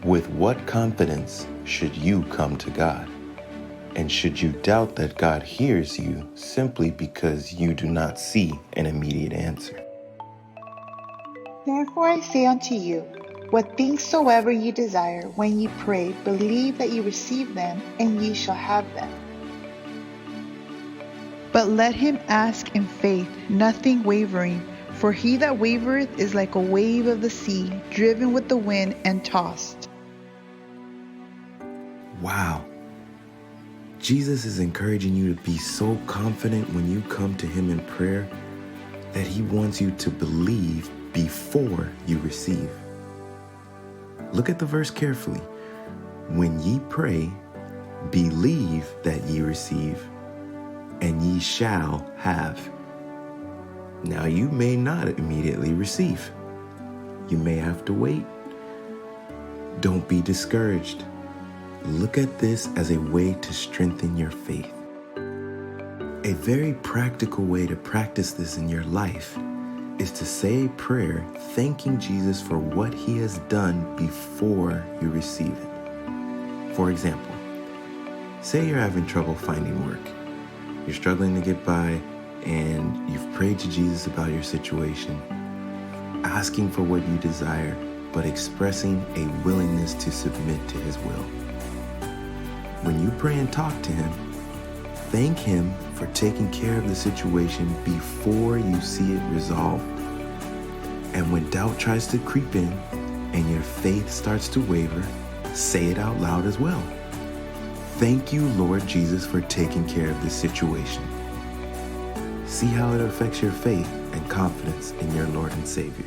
With what confidence should you come to God? And should you doubt that God hears you simply because you do not see an immediate answer? Therefore I say unto you, what things soever ye desire, when ye pray, believe that ye receive them, and ye shall have them. But let him ask in faith, nothing wavering. For he that wavereth is like a wave of the sea, driven with the wind and tossed. Wow. Jesus is encouraging you to be so confident when you come to him in prayer that he wants you to believe before you receive. Look at the verse carefully. When ye pray, believe that ye receive, and ye shall have. Now you may not immediately receive. You may have to wait. Don't be discouraged. Look at this as a way to strengthen your faith. A very practical way to practice this in your life is to say a prayer thanking Jesus for what he has done before you receive it. For example, say you're having trouble finding work. You're struggling to get by, and you've prayed to Jesus about your situation, asking for what you desire, but expressing a willingness to submit to his will. When you pray and talk to him, thank him for taking care of the situation before you see it resolved. And when doubt tries to creep in and your faith starts to waver, say it out loud as well. Thank you, Lord Jesus, for taking care of this situation. See how it affects your faith and confidence in your Lord and Savior.